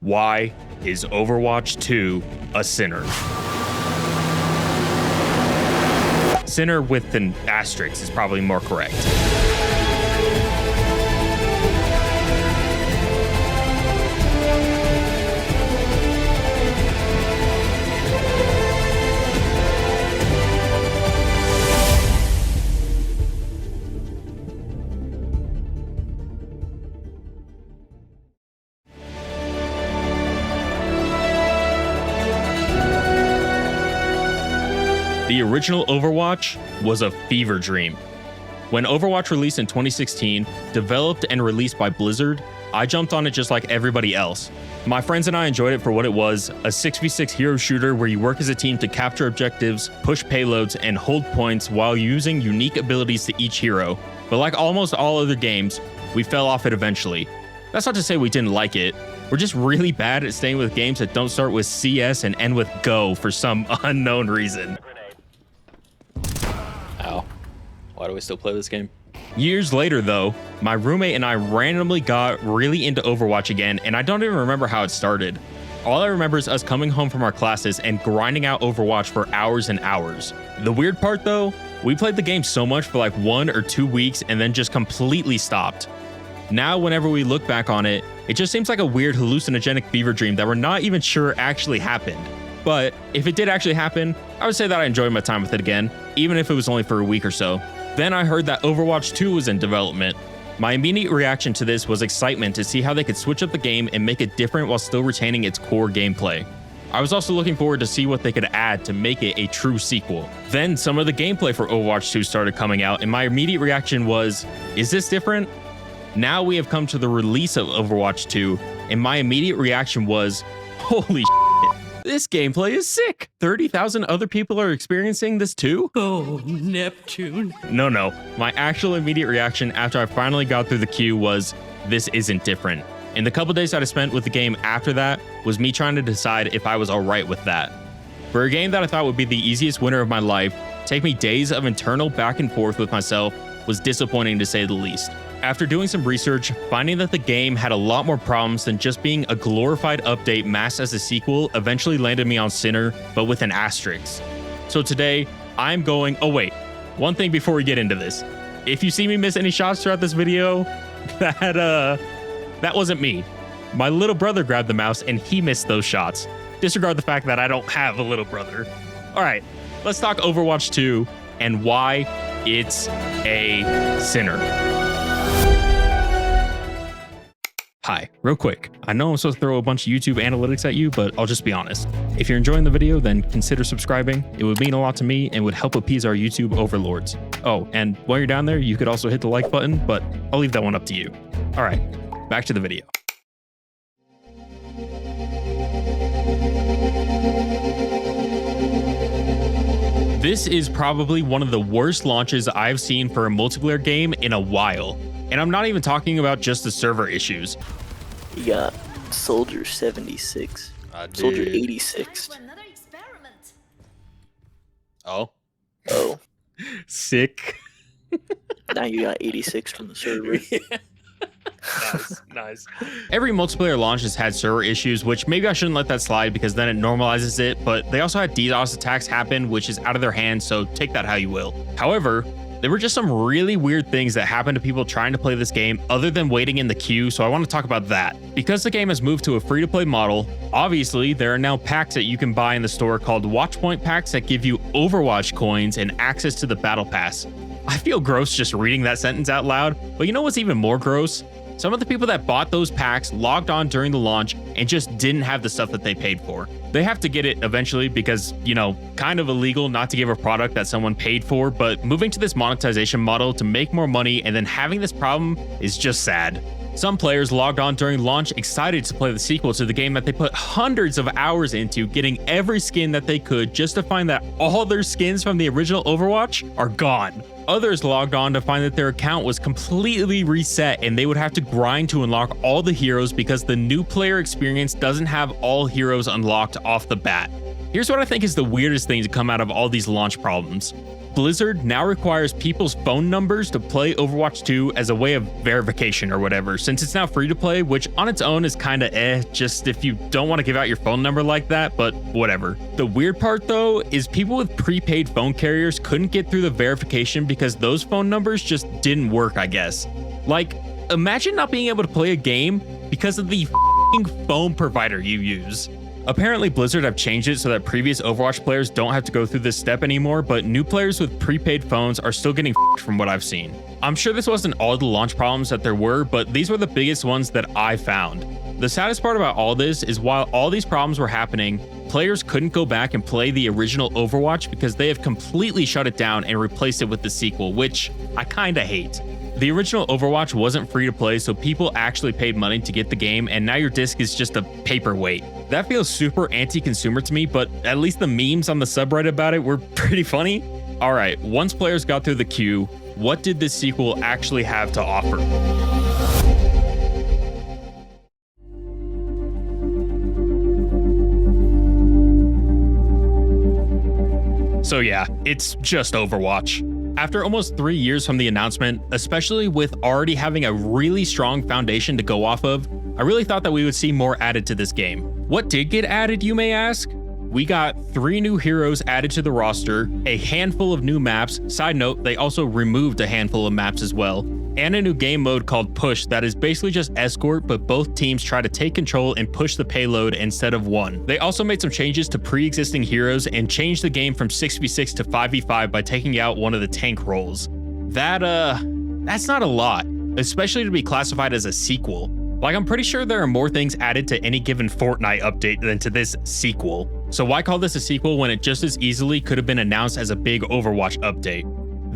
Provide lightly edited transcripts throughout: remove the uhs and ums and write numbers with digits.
Why is Overwatch 2 a sinner? Sinner with an asterisk is probably more correct. The original Overwatch was a fever dream. When Overwatch released in 2016, developed and released by Blizzard, I jumped on it just like everybody else. My friends and I enjoyed it for what it was, a 6v6 hero shooter where you work as a team to capture objectives, push payloads, and hold points while using unique abilities to each hero. But like almost all other games, we fell off it eventually. That's not to say we didn't like it. We're just really bad at staying with games that don't start with CS and end with Go for some unknown reason. Ow. Why do we still play this game? Years later, though, my roommate and I randomly got really into Overwatch again, and I don't even remember how it started. All I remember is us coming home from our classes and grinding out Overwatch for hours and hours. The weird part, though, we played the game so much for like 1 or 2 weeks and then just completely stopped. Now, whenever we look back on it, it just seems like a weird hallucinogenic fever dream that we're not even sure actually happened. But if it did actually happen, I would say that I enjoyed my time with it again, even if it was only for a week or so. Then I heard that Overwatch 2 was in development. My immediate reaction to this was excitement to see how they could switch up the game and make it different while still retaining its core gameplay. I was also looking forward to see what they could add to make it a true sequel. Then some of the gameplay for Overwatch 2 started coming out, and my immediate reaction was, is this different? Now we have come to the release of Overwatch 2, and my immediate reaction was, holy shit. This gameplay is sick. 30,000 other people are experiencing this too? Oh, Neptune. No. My actual immediate reaction after I finally got through the queue was, this isn't different. And the couple days that I spent with the game after that was me trying to decide if I was alright with that. For a game that I thought would be the easiest winner of my life, take me days of internal back and forth with myself was disappointing to say the least. After doing some research, finding that the game had a lot more problems than just being a glorified update masked as a sequel eventually landed me on Sinner, but with an asterisk. So today, I'm going... Oh wait, one thing before we get into this. If you see me miss any shots throughout this video, that wasn't me. My little brother grabbed the mouse and he missed those shots. Disregard the fact that I don't have a little brother. Alright, let's talk Overwatch 2 and why it's a sinner. Hi, real quick. I know I'm supposed to throw a bunch of YouTube analytics at you, but I'll just be honest. If you're enjoying the video, then consider subscribing. It would mean a lot to me and would help appease our YouTube overlords. Oh, and while you're down there, you could also hit the like button, but I'll leave that one up to you. All right, back to the video. This is probably one of the worst launches I've seen for a multiplayer game in a while. And I'm not even talking about just the server issues. You got Soldier 76, Soldier 86. Oh. Sick. Now you got 86 from the server. Nice. Every multiplayer launch has had server issues, which maybe I shouldn't let that slide because then it normalizes it, but they also had DDoS attacks happen, which is out of their hands, so take that how you will. However, there were just some really weird things that happened to people trying to play this game other than waiting in the queue, so I want to talk about that. Because the game has moved to a free-to-play model, obviously there are now packs that you can buy in the store called Watchpoint packs that give you Overwatch coins and access to the Battle Pass. I feel gross just reading that sentence out loud, but you know what's even more gross? Some of the people that bought those packs logged on during the launch and just didn't have the stuff that they paid for. They have to get it eventually because, you know, kind of illegal not to give a product that someone paid for, but moving to this monetization model to make more money and then having this problem is just sad. Some players logged on during launch excited to play the sequel to the game that they put hundreds of hours into, getting every skin that they could just to find that all their skins from the original Overwatch are gone. Others logged on to find that their account was completely reset and they would have to grind to unlock all the heroes because the new player experience doesn't have all heroes unlocked off the bat. Here's what I think is the weirdest thing to come out of all these launch problems. Blizzard now requires people's phone numbers to play Overwatch 2 as a way of verification or whatever, since it's now free to play, which on its own is kinda just if you don't want to give out your phone number like that, but whatever. The weird part though is people with prepaid phone carriers couldn't get through the verification because those phone numbers just didn't work, I guess. Like, imagine not being able to play a game because of the phone provider you use. Apparently, Blizzard have changed it so that previous Overwatch players don't have to go through this step anymore, but new players with prepaid phones are still getting from what I've seen. I'm sure this wasn't all the launch problems that there were, but these were the biggest ones that I found. The saddest part about all this is while all these problems were happening, players couldn't go back and play the original Overwatch because they have completely shut it down and replaced it with the sequel, which I kinda hate. The original Overwatch wasn't free to play, so people actually paid money to get the game, and now your disc is just a paperweight. That feels super anti-consumer to me, but at least the memes on the subreddit about it were pretty funny. Alright, once players got through the queue, what did this sequel actually have to offer? So yeah, it's just Overwatch. After almost 3 years from the announcement, especially with already having a really strong foundation to go off of, I really thought that we would see more added to this game. What did get added, you may ask? We got 3 new heroes added to the roster, a handful of new maps, side note, they also removed a handful of maps as well, and a new game mode called Push that is basically just escort, but both teams try to take control and push the payload instead of one. They also made some changes to pre-existing heroes and changed the game from 6v6 to 5v5 by taking out one of the tank roles. That's not a lot, especially to be classified as a sequel. Like, I'm pretty sure there are more things added to any given Fortnite update than to this sequel. So why call this a sequel when it just as easily could have been announced as a big Overwatch update?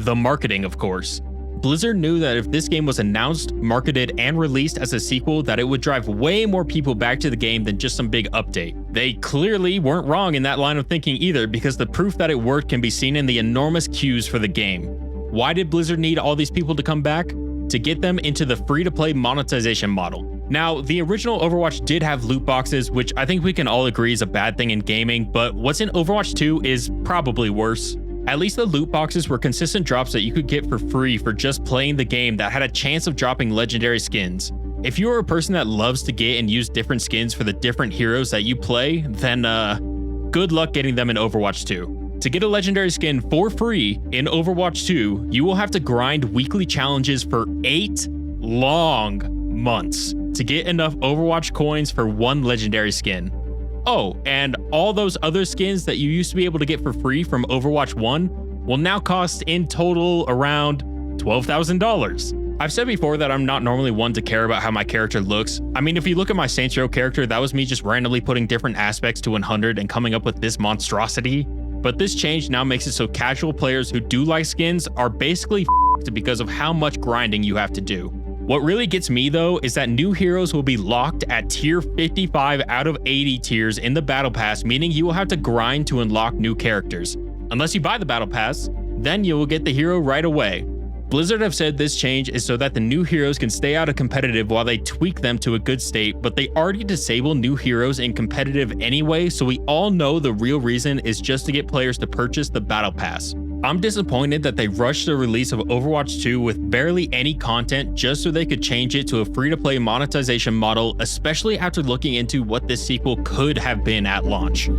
The marketing, of course. Blizzard knew that if this game was announced, marketed, and released as a sequel, that it would drive way more people back to the game than just some big update. They clearly weren't wrong in that line of thinking either, because the proof that it worked can be seen in the enormous queues for the game. Why did Blizzard need all these people to come back? To get them into the free-to-play monetization model. Now, the original Overwatch did have loot boxes, which I think we can all agree is a bad thing in gaming, but what's in Overwatch 2 is probably worse. At least the loot boxes were consistent drops that you could get for free for just playing the game that had a chance of dropping legendary skins. If you are a person that loves to get and use different skins for the different heroes that you play, then good luck getting them in Overwatch 2. To get a legendary skin for free in Overwatch 2, you will have to grind weekly challenges for 8 long months to get enough Overwatch coins for one legendary skin. Oh, and all those other skins that you used to be able to get for free from Overwatch 1 will now cost in total around $12,000. I've said before that I'm not normally one to care about how my character looks. I mean, if you look at my Saints Row character, that was me just randomly putting different aspects to 100 and coming up with this monstrosity. But this change now makes it so casual players who do like skins are basically f***ed because of how much grinding you have to do. What really gets me though is that new heroes will be locked at tier 55 out of 80 tiers in the battle pass, meaning you will have to grind to unlock new characters. Unless you buy the battle pass, then you will get the hero right away. Blizzard have said this change is so that the new heroes can stay out of competitive while they tweak them to a good state, but they already disable new heroes in competitive anyway, so we all know the real reason is just to get players to purchase the battle pass. I'm disappointed that they rushed the release of Overwatch 2 with barely any content just so they could change it to a free-to-play monetization model, especially after looking into what this sequel could have been at launch.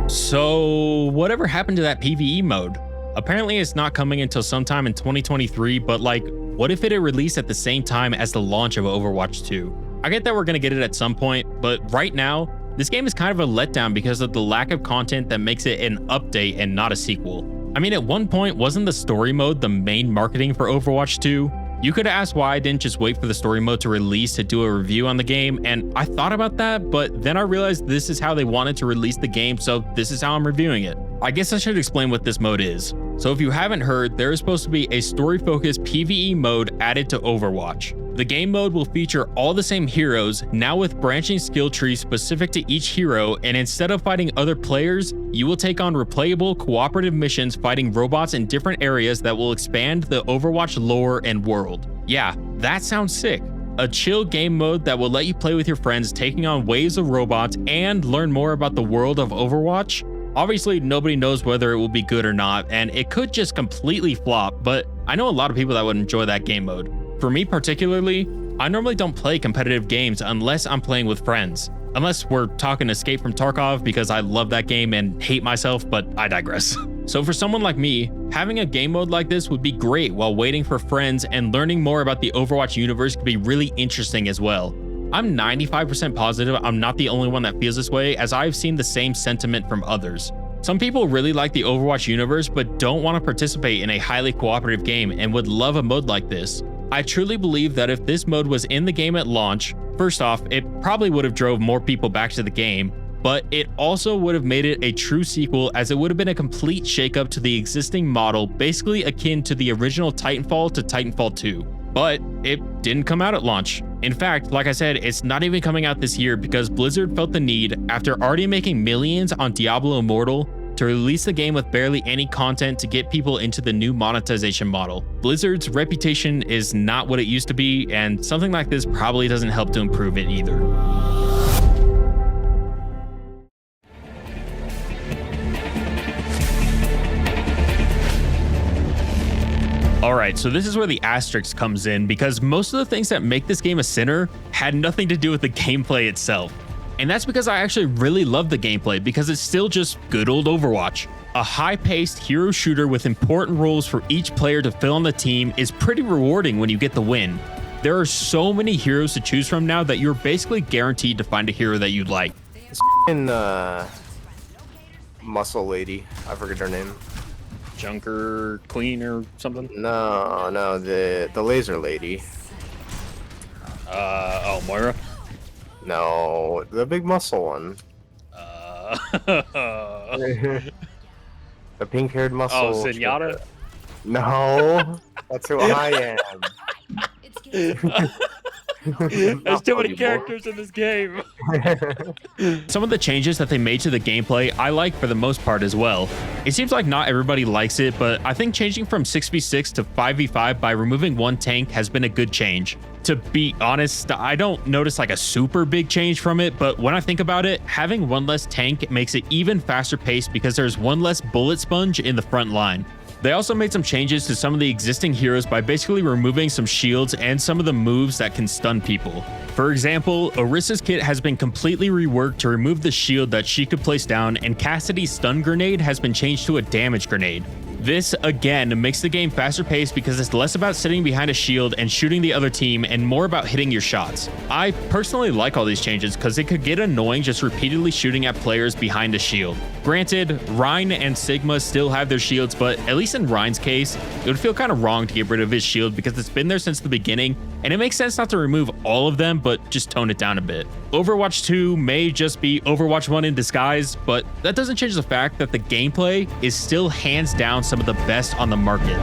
So, whatever happened to that PvE mode? Apparently it's not coming until sometime in 2023, but like, what if it had released at the same time as the launch of Overwatch 2? I get that we're gonna get it at some point, but right now, this game is kind of a letdown because of the lack of content that makes it an update and not a sequel. I mean, at one point, wasn't the story mode the main marketing for Overwatch 2? You could have asked why I didn't just wait for the story mode to release to do a review on the game, and I thought about that, but then I realized this is how they wanted to release the game, so this is how I'm reviewing it. I guess I should explain what this mode is. So if you haven't heard, there is supposed to be a story-focused PvE mode added to Overwatch. The game mode will feature all the same heroes, now with branching skill trees specific to each hero, and instead of fighting other players, you will take on replayable cooperative missions fighting robots in different areas that will expand the Overwatch lore and world. Yeah, that sounds sick. a chill game mode that will let you play with your friends, taking on waves of robots and learn more about the world of Overwatch. Obviously, nobody knows whether it will be good or not, and it could just completely flop, but I know a lot of people that would enjoy that game mode. For me particularly, I normally don't play competitive games unless I'm playing with friends. Unless we're talking Escape from Tarkov, because I love that game and hate myself, but I digress. So for someone like me, having a game mode like this would be great while waiting for friends, and learning more about the Overwatch universe could be really interesting as well. I'm 95% positive I'm not the only one that feels this way, as I've seen the same sentiment from others. Some people really like the Overwatch universe but don't want to participate in a highly cooperative game and would love a mode like this. I truly believe that if this mode was in the game at launch, first off, it probably would have drove more people back to the game, but it also would have made it a true sequel, as it would have been a complete shakeup to the existing model, basically akin to the original Titanfall to Titanfall 2. But it didn't come out at launch. In fact, like I said, it's not even coming out this year because Blizzard felt the need, after already making millions on Diablo Immortal, to release the game with barely any content to get people into the new monetization model. Blizzard's reputation is not what it used to be, and something like this probably doesn't help to improve it either. Alright, so this is where the asterisk comes in, because most of the things that make this game a sinner had nothing to do with the gameplay itself. And that's because I actually really love the gameplay, because it's still just good old Overwatch. A high-paced hero shooter with important roles for each player to fill on the team is pretty rewarding when you get the win. There are so many heroes to choose from now that you're basically guaranteed to find a hero that you like. Muscle lady, I forget her name. Junker Queen or something? No, the laser lady. Oh, Moira? No, the big muscle one. The pink-haired muscle. Oh, Zenyatta? No, that's who I am. There's too many characters in this game. Some of the changes that they made to the gameplay I like for the most part as well. It seems like not everybody likes it, but I think changing from 6v6 to 5v5 by removing one tank has been a good change. To be honest, I don't notice like a super big change from it, but when I think about it, having one less tank makes it even faster paced because there's one less bullet sponge in the front line. They also made some changes to some of the existing heroes by basically removing some shields and some of the moves that can stun people. For example, Orissa's kit has been completely reworked to remove the shield that she could place down, and Cassidy's stun grenade has been changed to a damage grenade. This, again, makes the game faster paced because it's less about sitting behind a shield and shooting the other team and more about hitting your shots. I personally like all these changes because it could get annoying just repeatedly shooting at players behind a shield. Granted, Rhine and Sigma still have their shields, but at least in Rhine's case, it would feel kind of wrong to get rid of his shield because it's been there since the beginning, and it makes sense not to remove all of them, but just tone it down a bit. Overwatch 2 may just be Overwatch 1 in disguise, but that doesn't change the fact that the gameplay is still hands down some of the best on the market.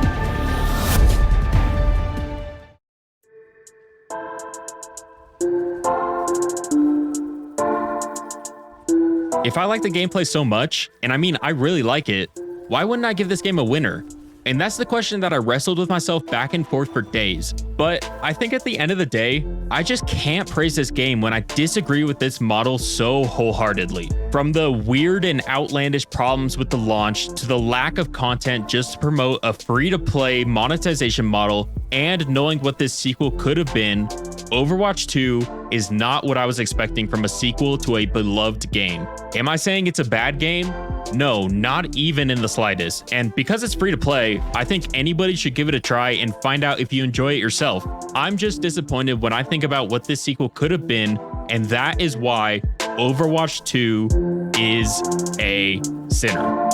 If I like the gameplay so much, and I mean I really like it, why wouldn't I give this game a winner? And that's the question that I wrestled with myself back and forth for days. But I think at the end of the day, I just can't praise this game when I disagree with this model so wholeheartedly. From the weird and outlandish problems with the launch to the lack of content just to promote a free-to-play monetization model, and knowing what this sequel could have been, Overwatch 2 is not what I was expecting from a sequel to a beloved game. Am I saying it's a bad game? No, not even in the slightest. And because it's free to play, I think anybody should give it a try and find out if you enjoy it yourself. I'm just disappointed when I think about what this sequel could have been, and that is why Overwatch 2 is a sinner.